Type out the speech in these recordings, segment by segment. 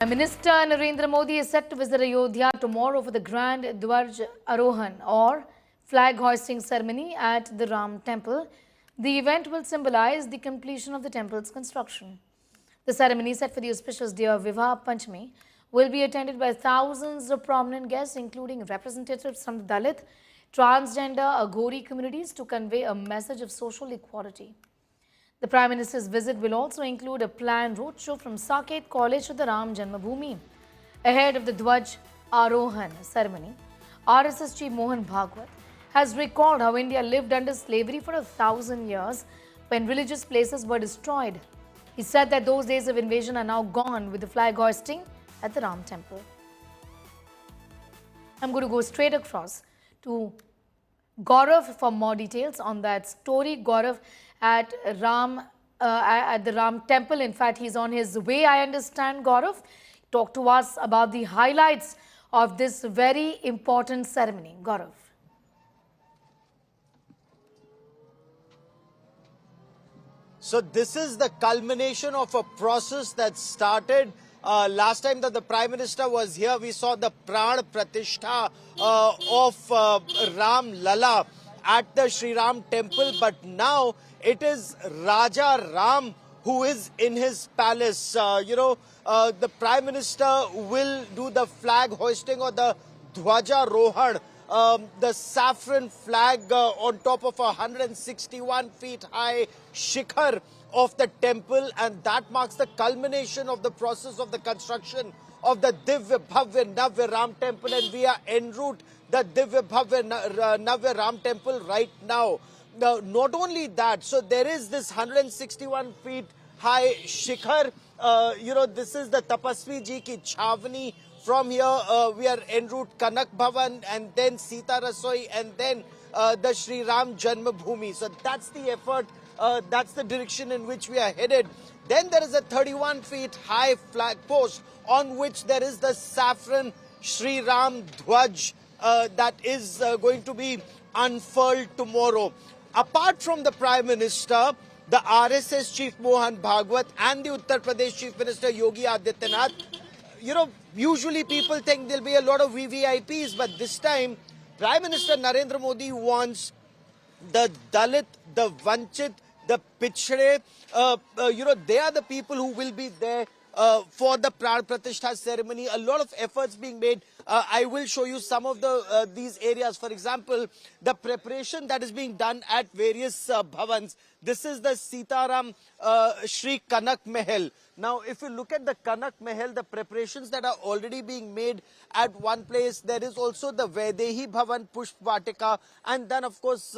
Prime Minister Narendra Modi is set to visit Ayodhya tomorrow for the Grand Dwarj Arohan or flag hoisting ceremony at the Ram Temple. The event will symbolize the completion of the temple's construction. The ceremony, set for the auspicious day of Vivah Panchami, will be attended by thousands of prominent guests, including representatives from the Dalit, transgender, Aghori communities, to convey a message of social equality. The Prime Minister's visit will also include a planned roadshow from Saket College to the Ram Janmabhoomi. Ahead of the Dwaj Arohan ceremony, RSS Chief Mohan Bhagwat has recalled how India lived under slavery for 1,000 years when religious places were destroyed. He said that those days of invasion are now gone with the flag hoisting at the Ram Temple. I'm going to go straight across to Gaurav for more details on that story. Gaurav, at the Ram Temple, in fact, he's on his way, I understand. Gaurav, talk to us about the highlights of this very important ceremony. Gaurav. So this is the culmination of a process that started last time that the Prime Minister was here. We saw the Pran Pratishtha of Ram Lala at the Sri Ram Temple, but now it is Raja Ram who is in his palace. The Prime Minister will do the flag hoisting or the Dhwaja Rohan, the saffron flag on top of a 161 feet high shikhar of the temple, and that marks the culmination of the process of the construction of the Divya Bhavya Navya Ram Temple, and we are en route the Divya Bhavya Navya Ram Temple right now. Now, not only that, so there is this 161 feet high shikhar. This is the Tapasvi Ji ki Chhavani. From here, we are en route Kanak Bhavan and then Sita Rasoi and then the Sri Ram Janmabhoomi. So that's the effort. That's the direction in which we are headed. Then there is a 31 feet high flag post on which there is the saffron Sri Ram Dhwaj that is going to be unfurled tomorrow. Apart from the Prime Minister, the RSS Chief Mohan Bhagwat and the Uttar Pradesh Chief Minister Yogi Adityanath, usually people think there'll be a lot of VVIPs, but this time Prime Minister Narendra Modi wants the Dalit, the Vanchit, the Pichhde, they are the people who will be there for the Pran Pratishtha ceremony. A lot of efforts being made. I will show you some of these areas. For example, the preparation that is being done at various bhavans. This is the Sitaram Shri Kanak Mahal. Now, if you look at the Kanak Mahal, the preparations that are already being made at one place, there is also the Vaidehi Bhavan Pushp Vatika, and then of course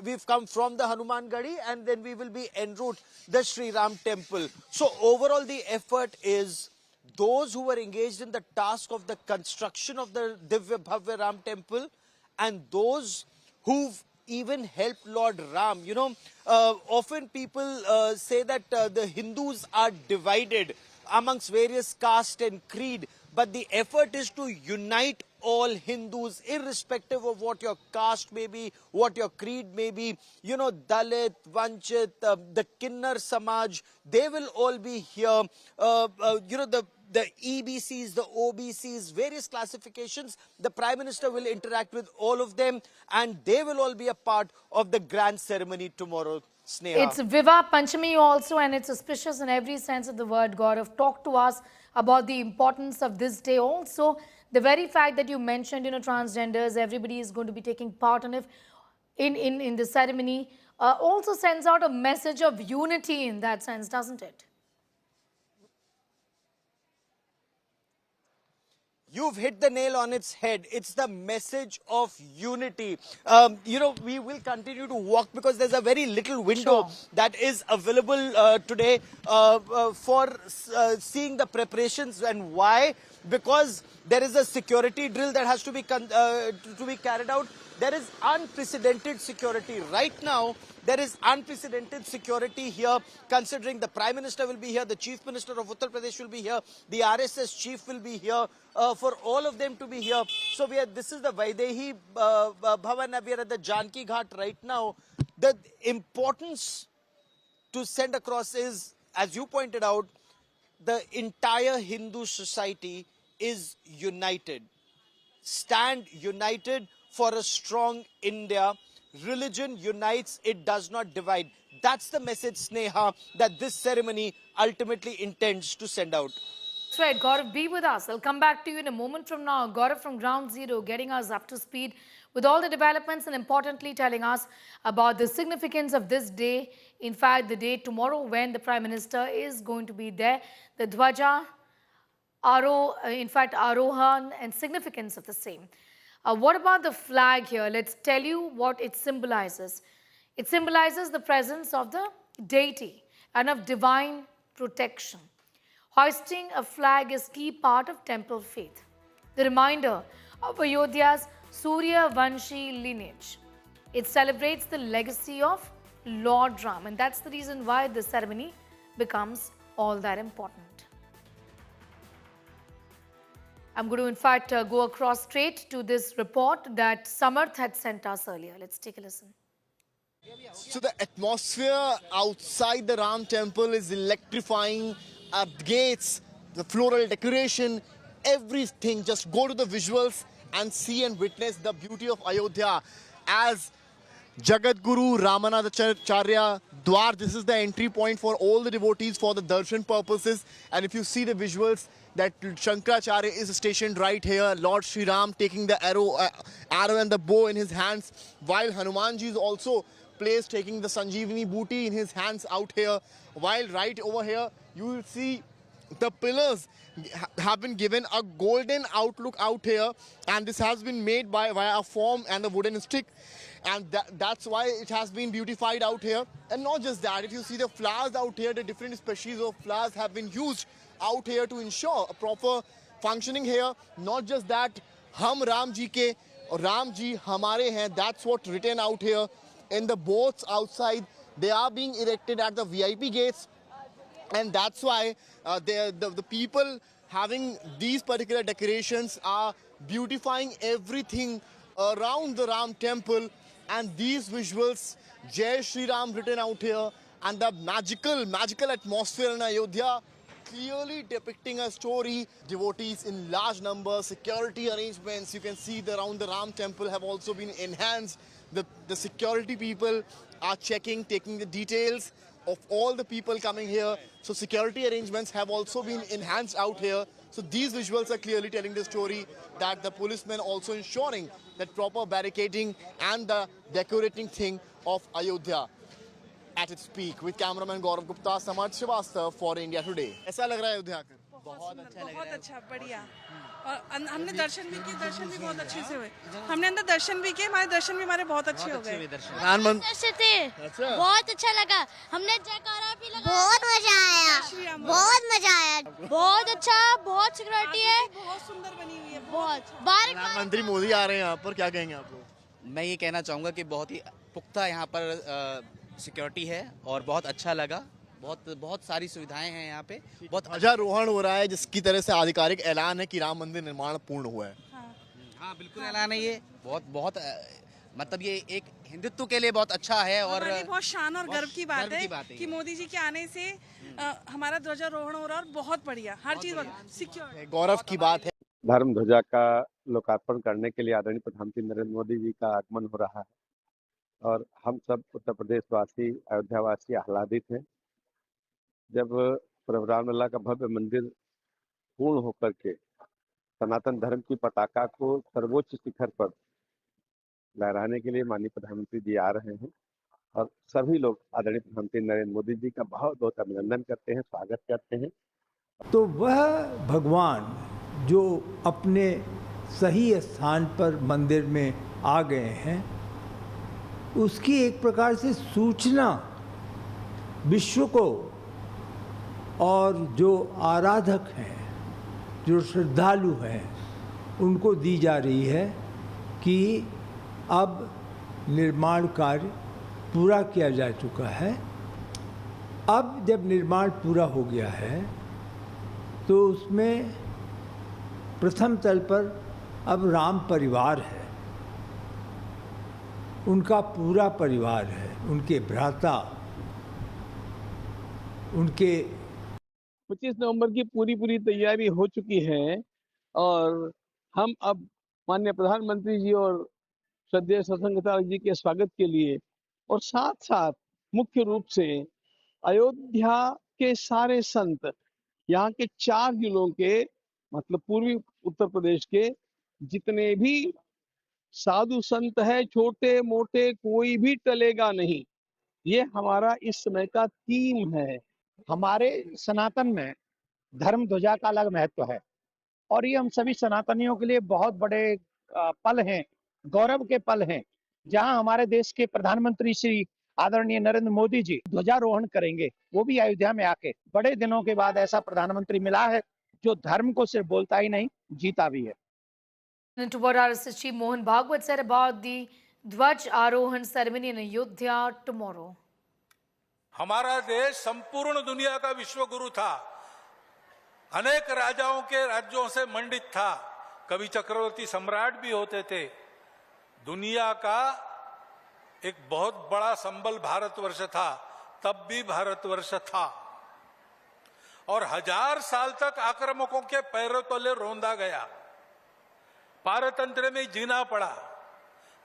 we've come from the Hanuman Gadi, and then we will be en route the Sri Ram Temple. So overall the effort is those who were engaged in the task of the construction of the Divya Bhavya Ram Temple and those who've even helped Lord Ram. Often people say that the Hindus are divided amongst various caste and creed, but the effort is to unite all Hindus, irrespective of what your caste may be, what your creed may be. Dalit, Vanchit, the Kinnar Samaj, they will all be here. The EBCs, the OBCs, various classifications, the Prime Minister will interact with all of them, and they will all be a part of the grand ceremony tomorrow. Sneha. It's Vivah Panchami also, and it's auspicious in every sense of the word. Gaurav, talk to us about the importance of this day also. The very fact that you mentioned, transgenders, everybody is going to be taking part in it, in the ceremony, also sends out a message of unity in that sense, doesn't it? You've hit the nail on its head. It's the message of unity. We will continue to walk because there's a very little window that is available today for seeing the preparations. And why? Because there is a security drill that has to be carried out. There is unprecedented security. Right now, there is unprecedented security here, considering the Prime Minister will be here, the Chief Minister of Uttar Pradesh will be here, the RSS Chief will be here, for all of them to be here. So this is the Vaidehi Bhavan, we are at the Janki Ghat right now. The importance to send across is, as you pointed out, the entire Hindu society is united. Stand united for a strong India. Religion unites, it does not divide. That's the message, Sneha, that this ceremony ultimately intends to send out. That's right, Gaurav, be with us. I'll come back to you in a moment from now. Gaurav from Ground Zero, getting us up to speed with all the developments and importantly telling us about the significance of this day. In fact, the day tomorrow when the Prime Minister is going to be there. The Dhwaja, Arohan and significance of the same. What about the flag here? Let's tell you what it symbolizes. It symbolizes the presence of the deity and of divine protection. Hoisting a flag is key part of temple faith. The reminder of Ayodhya's Surya Vanshi lineage. It celebrates the legacy of Lord Ram, and that's the reason why this ceremony becomes all that important. I'm going to, in fact, go across straight to this report that Samarth had sent us earlier. Let's take a listen. So the atmosphere outside the Ram temple is electrifying. The gates, the floral decoration, everything. Just go to the visuals and see and witness the beauty of Ayodhya. As Jagat Guru Ramanatacharya Dwar, this is the entry point for all the devotees for the darshan purposes. And if you see the visuals, that Shankaracharya is stationed right here. Lord Sri Ram taking the arrow and the bow in his hands, while Hanumanji is also placed taking the Sanjeevani booty in his hands out here. While right over here, you will see the pillars have been given a golden outlook out here, and this has been made via a form and a wooden stick, and that's why it has been beautified out here. And not just that, if you see the flowers out here, the different species of flowers have been used out here to ensure a proper functioning here. Not just that, Hum Ram Ji ke, Ram Ji Hamare hain, that's what written out here. In the boats outside, they are being erected at the VIP gates, and that's why the people having these particular decorations are beautifying everything around the Ram temple. And these visuals, Jai Shri Ram written out here, and the magical atmosphere in Ayodhya, clearly depicting a story. Devotees in large numbers, security arrangements, you can see around the Ram temple have also been enhanced. The security people are checking, taking the details of all the people coming here. So security arrangements have also been enhanced out here. So these visuals are clearly telling the story that the policemen also ensuring that proper barricading and the decorating thing of Ayodhya at its peak. With cameraman Gaurav Gupta, Samarth Srivastava for India Today. ऐसा लग रहा है अयोध्या आकर? बहुत अच्छा बढ़िया। और हमने दर्शन भी किए, दर्शन भी बहुत अच्छे से हुए। हमने अंदर दर्शन भी किए, हमारे दर्शन भी हमारे बहुत अच्छे हो गए। प्रधानमंत्री अच्छा, बहुत अच्छा लगा। हमने जयकारा भी लगा, बहुत मजा आया, बहुत मजा आया, बहुत अच्छा, बहुत सिक्योरिटी है, बहुत सुंदर बनी हुई है। बहुत बार प्रधानमंत्री मोदी आ रहे हैं यहाँ पर, क्या कहेंगे आप लोग? मैं ये कहना चाहूँगा कि बहुत ही पुख्ता यहाँ पर सिक्योरिटी है और बहुत अच्छा लगा। बहुत सारी सुविधाएं हैं यहाँ पे। बहुत ध्वजारोहण हो रहा है, जिसकी तरह से आधिकारिक ऐलान है कि राम मंदिर निर्माण पूर्ण हुआ है। हाँ बिल्कुल ऐलान है ये। बहुत मतलब ये एक हिंदुत्व के लिए बहुत अच्छा है और बहुत शान और गर्व की बात है कि मोदी जी के आने से हमारा ध्वजारोहण हो रहा है और बहुत बढ़िया, हर चीज सिक्योर। गौरव की बात है। धर्म ध्वजा का लोकार्पण करने के लिए आदरणीय प्रधानमंत्री नरेंद्र मोदी जी का आगमन हो रहा है और हम सब उत्तर प्रदेश वासी, अयोध्या वासी आह्लादित हैं। जब प्रभु रामलला का भव्य मंदिर पूर्ण होकर के सनातन धर्म की पताका को सर्वोच्च शिखर पर लहराने के लिए माननीय प्रधानमंत्री जी आ रहे हैं और सभी लोग आदरणीय प्रधानमंत्री नरेंद्र मोदी जी का बहुत बहुत अभिनंदन करते हैं, स्वागत करते हैं। तो वह भगवान जो अपने सही स्थान पर मंदिर में आ गए हैं, उसकी एक प्रकार से सूचना विश्व को और जो आराधक हैं, जो श्रद्धालु हैं, उनको दी जा रही है कि अब निर्माण कार्य पूरा किया जा चुका है। अब जब निर्माण पूरा हो गया है तो उसमें प्रथम तल पर अब राम परिवार है, उनका पूरा परिवार है, उनके भ्राता, उनके 25 नवंबर की पूरी तैयारी हो चुकी है और हम अब माननीय प्रधानमंत्री जी और श्रद्धेय सत्संगता जी के स्वागत के लिए और साथ साथ मुख्य रूप से अयोध्या के सारे संत, यहाँ के 4 जिलों के मतलब पूर्वी उत्तर प्रदेश के जितने भी साधु संत है, छोटे मोटे, कोई भी टलेगा नहीं। ये हमारा इस समय का थीम है। हमारे सनातन में धर्म ध्वजा का अलग महत्व है और ये हम सभी सनातनियों के लिए बहुत बड़े पल हैं, गौरव के पल हैं, जहां हमारे देश के प्रधानमंत्री श्री आदरणीय नरेंद्र मोदी जी ध्वजारोहण करेंगे, वो भी अयोध्या में आके। बड़े दिनों के बाद ऐसा प्रधानमंत्री मिला है जो धर्म को सिर्फ बोलता ही नहीं, जीता भी है। And to what RSS Chief Mohan Bhagwat said about the Dwaj Arohan ceremony in Ayodhya tomorrow. हमारा देश संपूर्ण दुनिया का विश्व गुरु था, अनेक राजाओं के राज्यों से मंडित था, कवि चक्रवर्ती सम्राट भी होते थे। दुनिया का एक बहुत बड़ा संबल भारतवर्ष था, तब भी भारतवर्ष था और 1000 साल तक आक्रामकों के पैरों तले रौंदा गया। पारतंत्र में जीना पड़ा,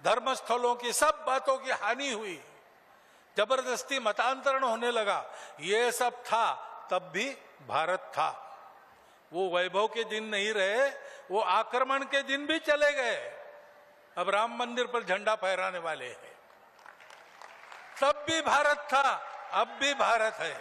धर्मस्थलों की सब बातों की हानि हुई, जबरदस्ती मतांतरण होने लगा। ये सब था, तब भी भारत था। वो वैभव के दिन नहीं रहे, वो आक्रमण के दिन भी चले गए। अब राम मंदिर पर झंडा फहराने वाले हैं। तब भी भारत था, अब भी भारत है।